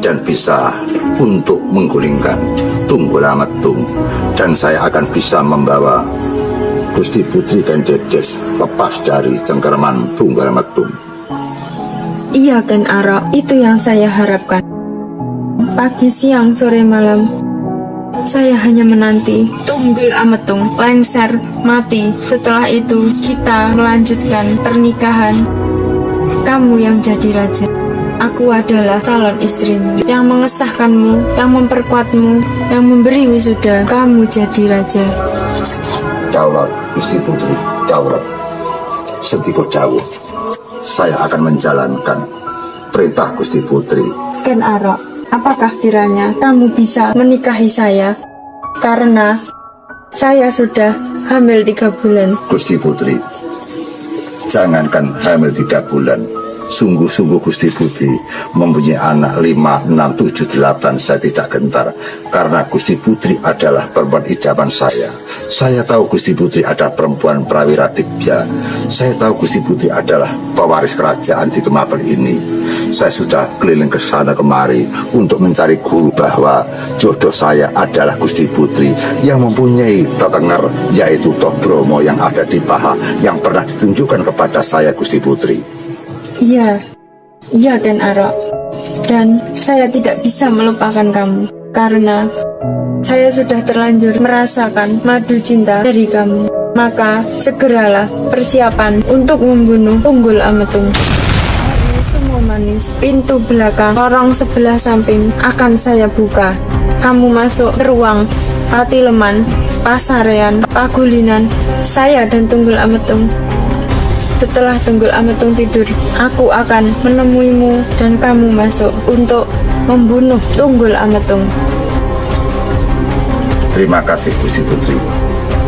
dan bisa untuk menggulingkan Tunggul Ametung, dan saya akan bisa membawa Gusti Putri Kendedes lepas dari cengkeraman Tunggul Ametung. Iya Ken Arok, itu yang saya harapkan. Pagi, siang, sore, malam, saya hanya menanti Tunggul Ametung lengser mati. Setelah itu kita melanjutkan pernikahan. Kamu yang jadi raja, aku adalah calon istrimu yang mengesahkanmu, yang memperkuatmu, yang memberi wisuda. Kamu jadi raja. Daulat Gusti Putri, daulat. Sentiko jauh, saya akan menjalankan perintah Gusti Putri. Ken Arok, apakah kiranya kamu bisa menikahi saya? Karena saya sudah hamil 3 bulan. Gusti Putri, jangankan hamil 3 bulan, sungguh-sungguh Gusti Putri mempunyai anak 5, 6, 7, 8, saya tidak gentar. Karena Gusti Putri adalah perempuan idaman saya. Saya tahu Gusti Putri adalah perempuan prawira tibya. Saya tahu Gusti Putri adalah pewaris kerajaan di Tumapel ini. Saya sudah keliling ke sana kemari untuk mencari guru bahwa jodoh saya adalah Gusti Putri yang mempunyai tetenger, yaitu Toh Bromo yang ada di paha, yang pernah ditunjukkan kepada saya Gusti Putri. Iya, iya Ken Arok. Dan saya tidak bisa melupakan kamu karena saya sudah terlanjur merasakan madu cinta dari kamu. Maka segeralah persiapan untuk membunuh Tunggul Ametung. Hari Sumo Manis, pintu belakang lorong sebelah samping akan saya buka. Kamu masuk ke ruang Patileman, Pasarean, Pagulinan, saya dan Tunggul Ametung. Setelah Tunggul Ametung tidur, aku akan menemuimu dan kamu masuk untuk membunuh Tunggul Ametung. Terima kasih Gusti Putri.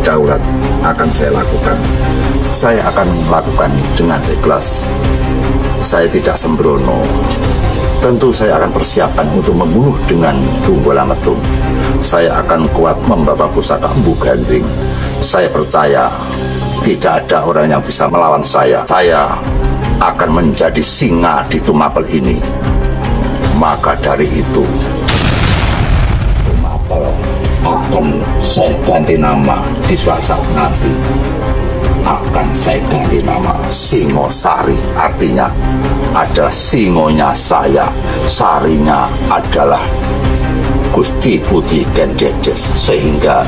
Daulat akan saya lakukan. Saya akan melakukan dengan ikhlas. Saya tidak sembrono. Tentu saya akan persiapan untuk membunuh dengan Tunggul Ametung. Saya akan kuat membawa pusaka Empu Gandring. Saya percaya tidak ada orang yang bisa melawan saya. Saya akan menjadi singa di Tumapel ini. Maka dari itu, Tumapel akan saya ganti nama di suatu saat nanti. Akan saya ganti nama Singosari. Artinya adalah singonya saya, sarinya adalah Gusti Putri Kendedes, sehingga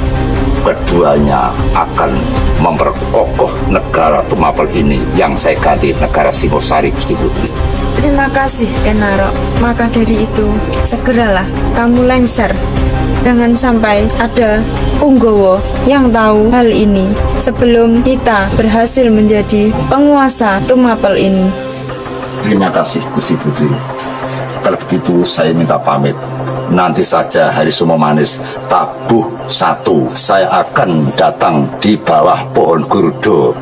keduanya akan memperkokoh negara Tumapel ini yang saya ganti negara Singosari Gusti Putri. Terima kasih Ken Arok. Maka dari itu, segeralah kamu lengser. Jangan sampai ada Punggowo yang tahu hal ini sebelum kita berhasil menjadi penguasa Tumapel ini. Terima kasih Gusti Putri. Kalau begitu saya minta pamit. Nanti saja hari Sumo Manis tabuh 1, saya akan datang di bawah pohon Gurudo.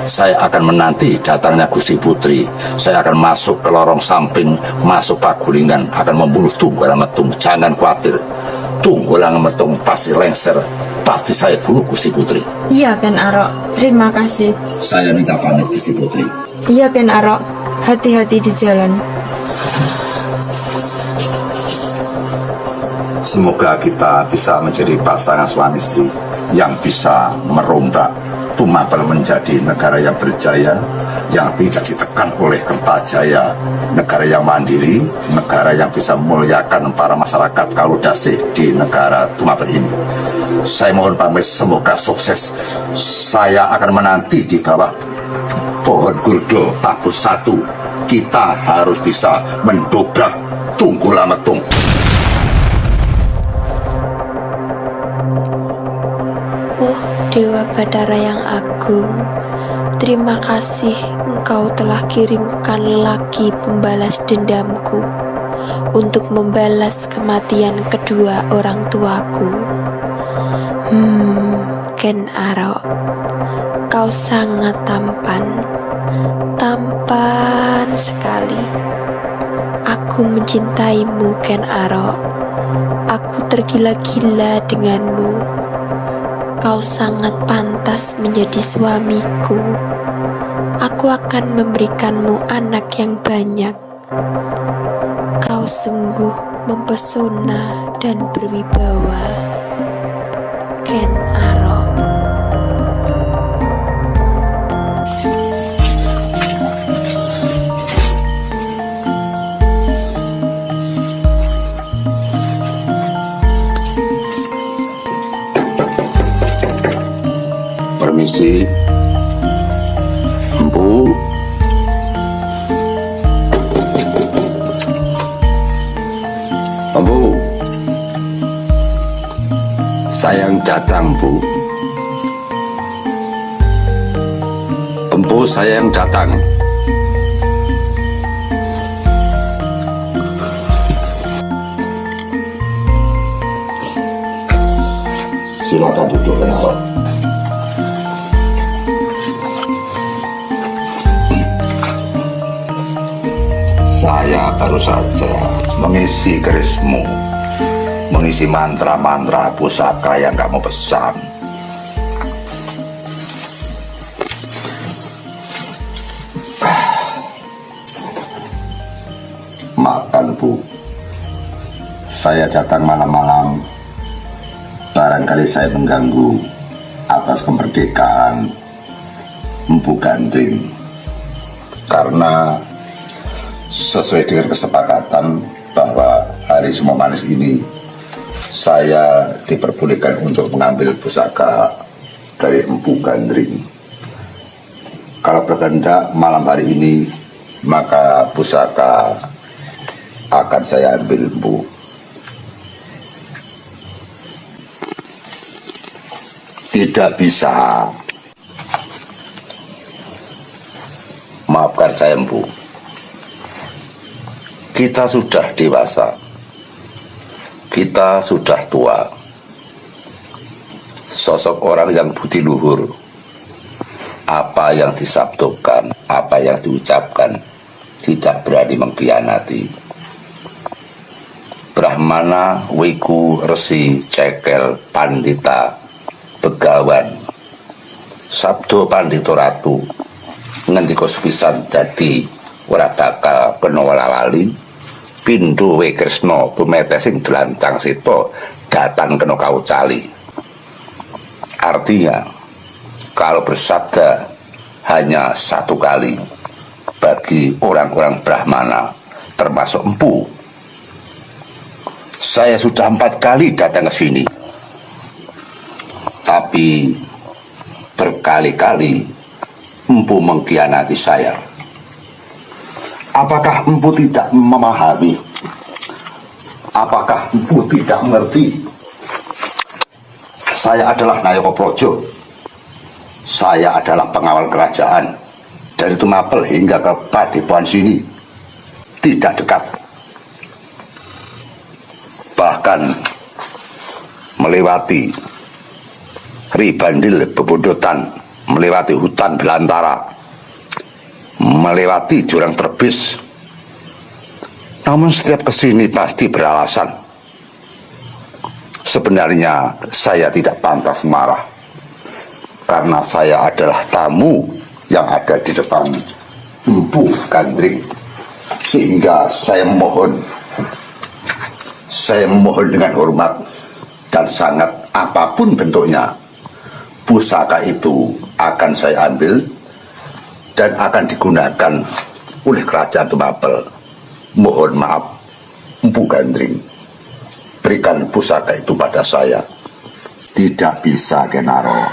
Saya akan menanti datangnya Gusti Putri. Saya akan masuk ke lorong samping, masuk Pagulingan, akan membunuh Tunggul Ametung. Jangan khawatir, Tunggul Ametung pasti lengser, pasti saya bunuh Gusti Putri. Iya Ken Arok, terima kasih. Saya minta pamit Gusti Putri. Iya Ken Arok, hati-hati di jalan. Semoga kita bisa menjadi pasangan suami istri yang bisa merombak Tumapel menjadi negara yang berjaya, yang tidak ditekan oleh Kertajaya, negara yang mandiri, negara yang bisa memuliakan para masyarakat Kaludasih di negara Tumapel ini. Saya mohon pamit, semoga sukses. Saya akan menanti di bawah pohon gurdo tabus satu, kita harus bisa mendobrak Tunggul Ametung. Oh, Dewa Batara yang agung, terima kasih engkau telah kirimkan lagi pembalas dendamku untuk membalas kematian kedua orang tuaku. Ken Arok, kau sangat tampan sekali. Aku mencintaimu, Ken Arok. Aku tergila-gila denganmu. Kau sangat pantas menjadi suamiku. Aku akan memberikanmu anak yang banyak. Kau sungguh mempesona dan berwibawa, Ken Arok. Permisi, Empu. Empu, sayang datang, Bu. Empu sayang datang. Silakan duduk, kenapa? Saya baru saja mengisi kerismu, mengisi mantra-mantra pusaka yang kamu pesan. Maafkan, Bu, saya datang malam-malam. Barangkali saya mengganggu atas kemerdekaan Empu Gandring, karena sesuai dengan kesepakatan bahwa hari Sumo Manis ini saya diperbolehkan untuk mengambil pusaka dari Empu Gandring. Kalau berkehendak malam hari ini, maka pusaka akan saya ambil, Bu. Tidak bisa. Maafkan saya, Bu. Kita sudah dewasa, kita sudah tua. Sosok orang yang budi luhur, apa yang disabdakan, apa yang diucapkan, tidak berani mengkhianati. Brahmana, Wiku, Resi, Cekel, Pandita, Begawan, Sabdo Pandito Ratu, ngendika sepisan dadi ora bakal kena lali. Pindho we Kresna tumete sing delancang seta datan kena kaucali. Artinya, kalau bersabda hanya satu kali bagi orang-orang Brahmana, termasuk Empu. Saya sudah 4 kali datang ke sini, tapi berkali-kali Empu mengkhianati saya. Apakah Empu tidak memahami? Apakah Empu tidak mengerti? Saya adalah Nayaka Praja. Saya adalah pengawal kerajaan. Dari Tumapel hingga ke Padepokan sini tidak dekat. Bahkan melewati Ribandil Bebondotan, melewati hutan belantara, melewati jurang terbis. Namun setiap kesini pasti beralasan. Sebenarnya saya tidak pantas marah, karena saya adalah tamu yang ada di depan Empu Gandring. Sehingga saya mohon dengan hormat dan sangat, apapun bentuknya, pusaka itu akan saya ambil dan akan digunakan oleh kerajaan Tumapel. Mohon maaf, Empu Gandring, berikan pusaka itu pada saya. Tidak bisa, Ken Arok.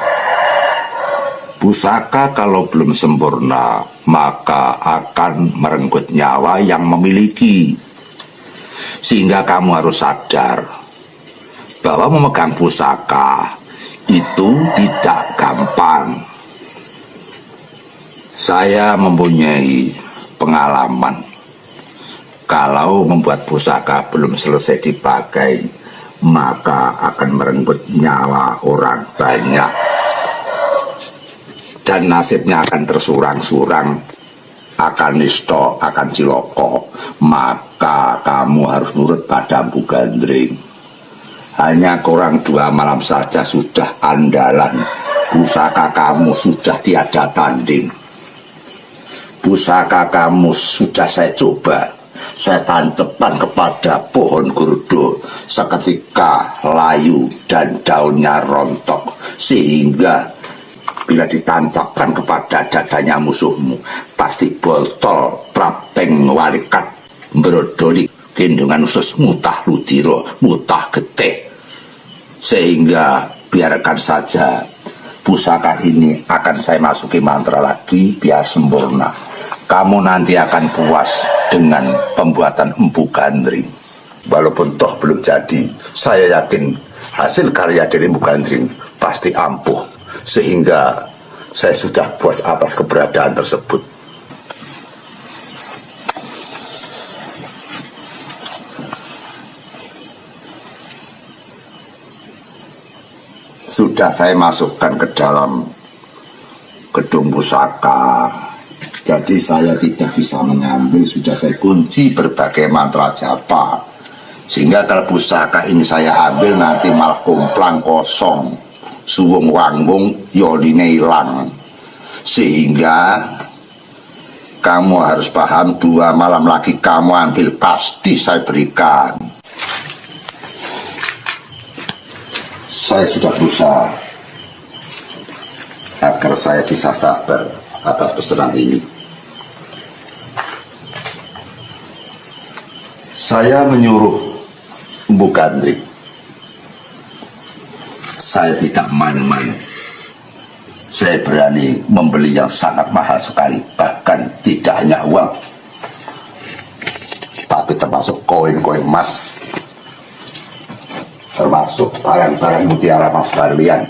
Pusaka kalau belum sempurna, maka akan merenggut nyawa yang memiliki. Sehingga kamu harus sadar bahwa memegang pusaka itu tidak gampang. Saya mempunyai pengalaman. Kalau membuat pusaka belum selesai dipakai, maka akan merenggut nyawa orang banyak. Dan nasibnya akan tersurang-surang, akan nisto, akan ciloko. Maka kamu harus nurut pada Empu Gandring. Hanya kurang 2 malam saja sudah andalan. Pusaka kamu sudah tiada tanding. Pusaka kamu sudah saya coba. Saya tancapkan kepada pohon gurudo. Seketika layu dan daunnya rontok. Sehingga bila ditancapkan kepada dadanya musuhmu, pasti botol prapteng walikat brodoli gendongan usus mutah ludiro mutah getih. Sehingga biarkan saja pusaka ini akan saya masuki mantra lagi biar sempurna. Kamu nanti akan puas dengan pembuatan Empu Gandring. Walaupun toh belum jadi, saya yakin hasil karya dari Empu Gandring pasti ampuh. Sehingga saya sudah puas atas keberadaan tersebut. Sudah saya masukkan ke dalam gedung pusaka. Jadi saya tidak bisa mengambil, sudah saya kunci berbagai mantra japa. Sehingga kalau pusaka ini saya ambil nanti malah kumplang kosong. Suwung wanggung yoline ilang. Sehingga kamu harus paham 2 malam lagi kamu ambil pasti saya berikan. Saya sudah berusaha agar saya bisa sabar atas pesanan ini. Saya menyuruh Empu Gandring. Saya tidak main-main. Saya berani membeli yang sangat mahal sekali. Bahkan tidak hanya uang, tapi termasuk koin-koin emas, termasuk barang-barang mutiara emas berlian.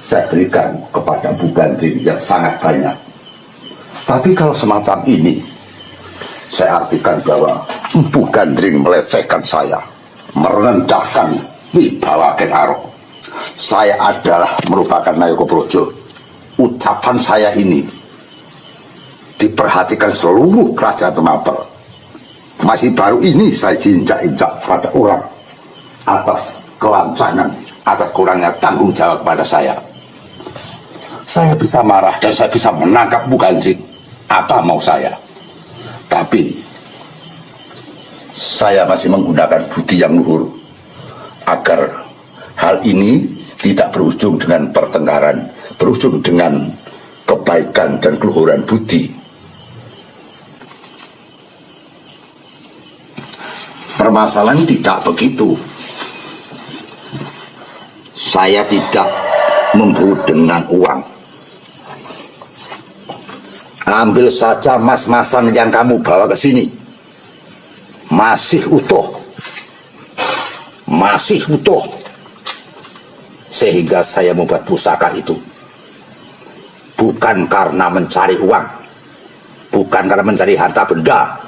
Saya berikan kepada Empu Gandring yang sangat banyak. Tapi kalau semacam ini, saya artikan bahwa Empu Gandring melecehkan saya, merendahkan wibawa Kenaro. Saya adalah merupakan Nayoko Projo. Ucapan saya ini diperhatikan seluruh kerajaan Temapel. Masih baru ini saya injak-injak pada orang atas kelancangan, atas kurangnya tanggung jawab pada saya. Saya bisa marah dan saya bisa menangkap Empu Gandring. Apa mau saya? Tapi saya masih menggunakan budi yang luhur agar hal ini tidak berujung dengan pertengkaran, berujung dengan kebaikan dan keluhuran budi. Permasalahan tidak begitu. Saya tidak memburu dengan uang. Ambil saja mas-masan yang kamu bawa ke sini. Masih utuh. Masih utuh. Sehingga saya membuat pusaka itu bukan karena mencari uang, bukan karena mencari harta benda,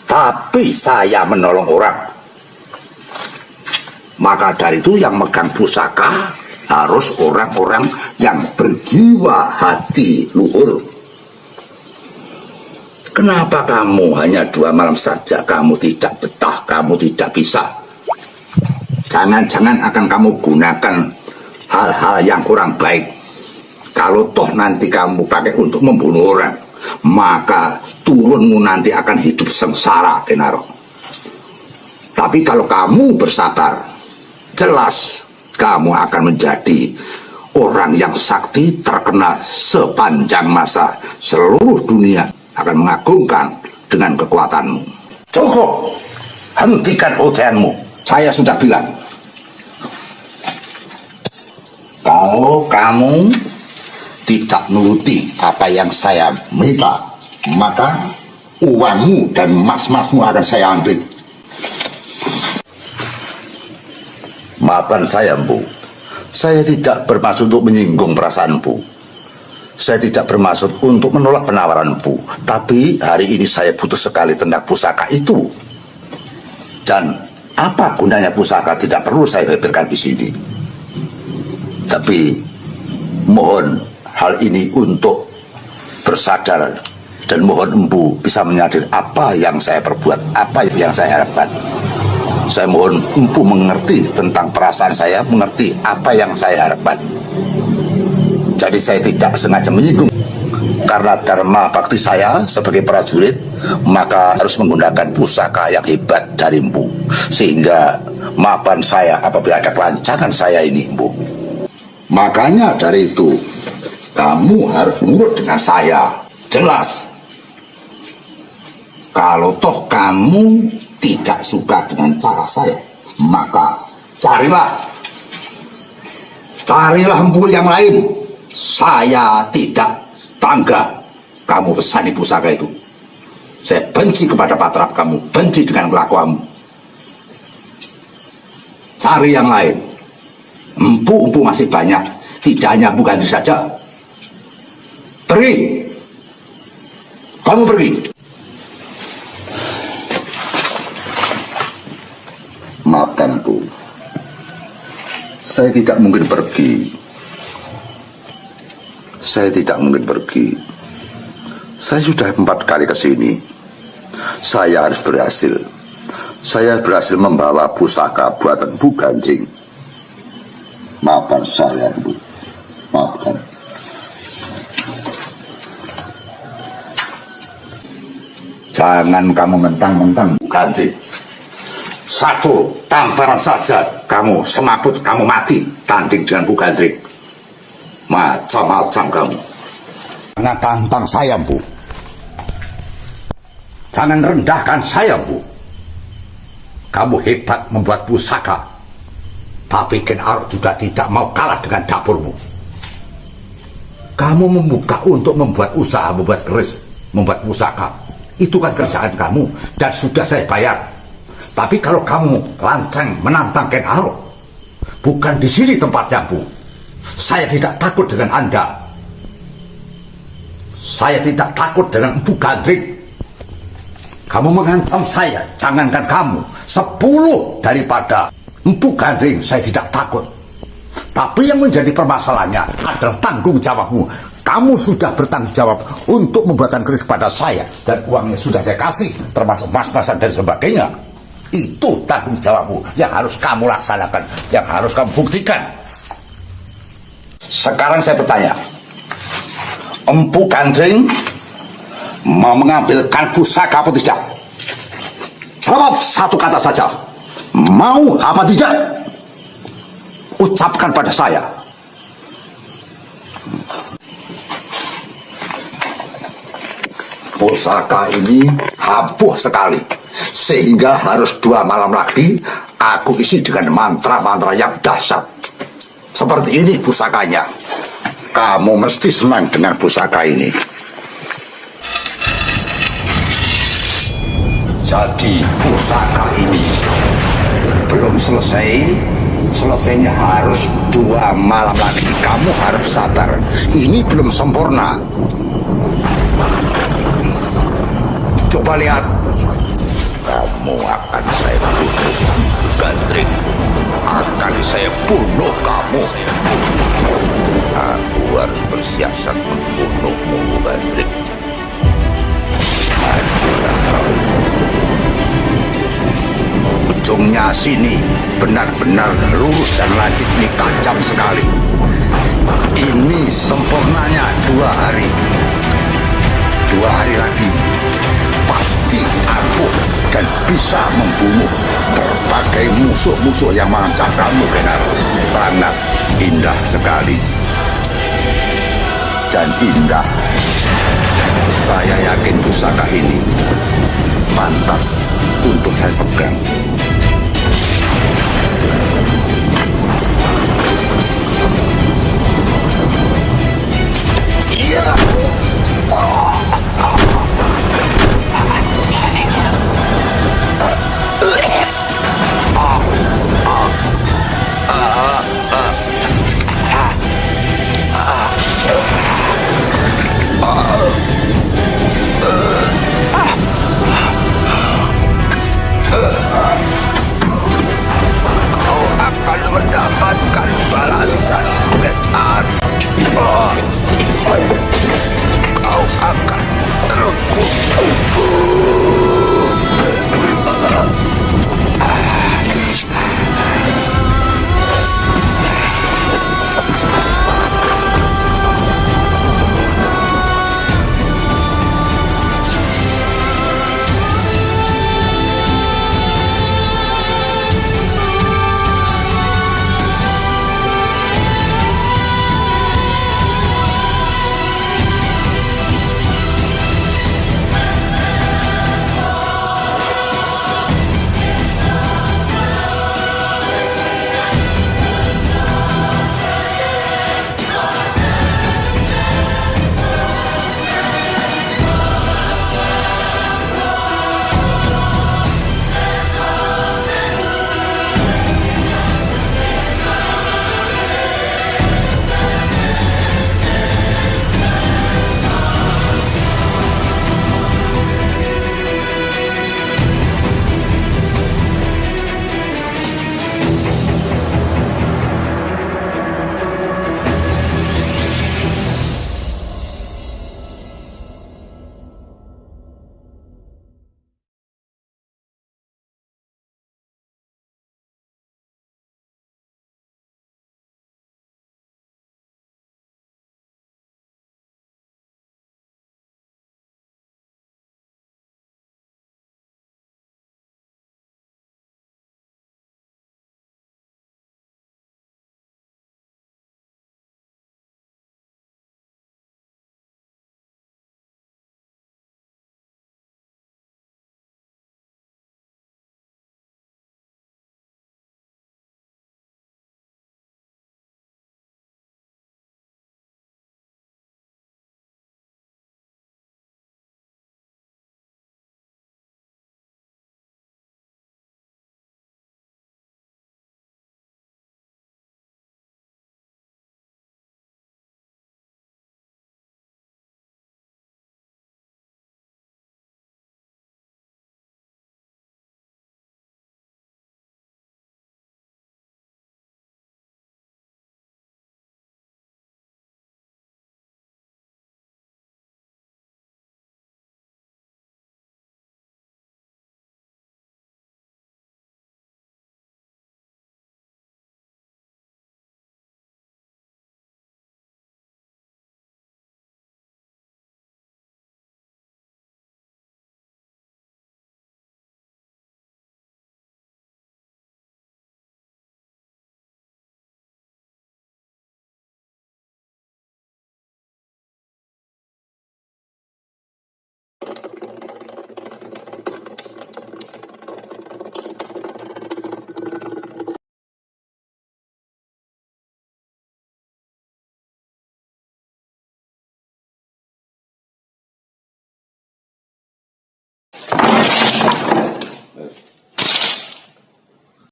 tapi saya menolong orang. Maka dari itu yang megang pusaka harus orang-orang yang berjiwa hati luhur. Kenapa kamu hanya 2 malam saja kamu tidak betah, kamu tidak bisa? Jangan-jangan akan kamu gunakan hal-hal yang kurang baik. Kalau toh nanti kamu pakai untuk membunuh orang, maka turunmu nanti akan hidup sengsara, Kenaro. Tapi kalau kamu bersabar, jelas kamu akan menjadi orang yang sakti terkenal sepanjang masa. Seluruh dunia akan mengagungkan dengan kekuatanmu. Cukup, hentikan ocehanmu. Saya sudah bilang, kalau kamu tidak nuruti apa yang saya minta, maka uangmu dan emas-emasmu akan saya ambil. Maafkan saya, Empu. Saya tidak bermaksud untuk menyinggung perasaan Empu. Saya tidak bermaksud untuk menolak penawaran Empu. Tapi hari ini saya butuh sekali tentang pusaka itu. Dan apa gunanya pusaka tidak perlu saya beberkan di sini. Tapi mohon hal ini untuk bersadar dan mohon Empu bisa menyadari apa yang saya perbuat, apa yang saya harapkan. Saya mohon Empu mengerti tentang perasaan saya, mengerti apa yang saya harapkan. Jadi saya tidak sengaja menyinggung. Karena dharma bakti saya sebagai prajurit, maka harus menggunakan pusaka yang hebat dari Empu. Sehingga maafkan saya apabila ada kelancangan saya ini, Empu. Makanya dari itu, kamu harus nurut dengan saya. Jelas. Kalau toh kamu tidak suka dengan cara saya, maka carilah Empu yang lain. Saya tidak bangga kamu pesani pusaka itu. Saya benci kepada patrap kamu, benci dengan kelakuanmu. Cari yang lain. Empu masih banyak, tidak hanya Empu Gandrik saja. Pergi. Kamu pergi. Maafkan, Bu. Saya tidak mungkin pergi. Saya tidak mungkin pergi. Saya sudah 4 kali ke sini. Saya harus berhasil. Saya berhasil membawa pusaka buatan Bu Gandrik. Maafkan saya, Bu. Maafkan. Jangan kamu mentang-mentang Bu Gandrik. Satu tamparan saja kamu semaput, kamu mati tanding dengan Bu Gandrik. Macam-macam kamu. Jangan tantang saya, Bu. Jangan rendahkan saya, Bu. Kamu hebat membuat pusaka, tapi Ken Arok juga tidak mau kalah dengan dapurmu. Kamu membuka untuk membuat usaha, membuat keris, membuat pusaka. Itu kan kerjaan kamu dan sudah saya bayar. Tapi kalau kamu lancang menantang Ken Arok, bukan di sini tempatnya, Bu. Saya tidak takut dengan Anda. Saya tidak takut dengan Bu Gandrik. Kamu mengancam saya, jangankan kamu, 10 daripada Bu Gandrik saya tidak takut. Tapi yang menjadi permasalahannya adalah tanggung jawabmu. Kamu sudah bertanggung jawab untuk membuatkan keris kepada saya, dan uangnya sudah saya kasih, termasuk mas-masan dan sebagainya. Itu tanggung jawabmu yang harus kamu laksanakan, yang harus kamu buktikan. Sekarang saya bertanya, Empu Gandrik mau mengambilkan pusaka apa tidak? Jawab satu kata saja. Mau apa tidak? Ucapkan pada saya. Pusaka ini ampuh sekali, sehingga harus 2 malam lagi aku isi dengan mantra-mantra yang dahsyat. Seperti ini pusakanya. Kamu mesti senang dengan pusaka ini. Jadi pusaka ini belum selesai. Selesainya harus 2 malam lagi. Kamu harus sabar. Ini belum sempurna. Coba lihat. Kamu akan saya bunuh, Gandrik. Akan saya bunuh kamu. Aku harus bersiasat membunuhmu, Gandrik. Majulah kau. Ujungnya sini benar-benar lurus dan lancip, ini tajam sekali. Ini sempurnanya 2 hari. 2 hari lagi pasti ampuh dan bisa membunuh berbagai musuh-musuh yang mengancam kamu, Genar. Sangat indah sekali. Dan indah. Saya yakin pusaka ini pantas untuk saya pegang.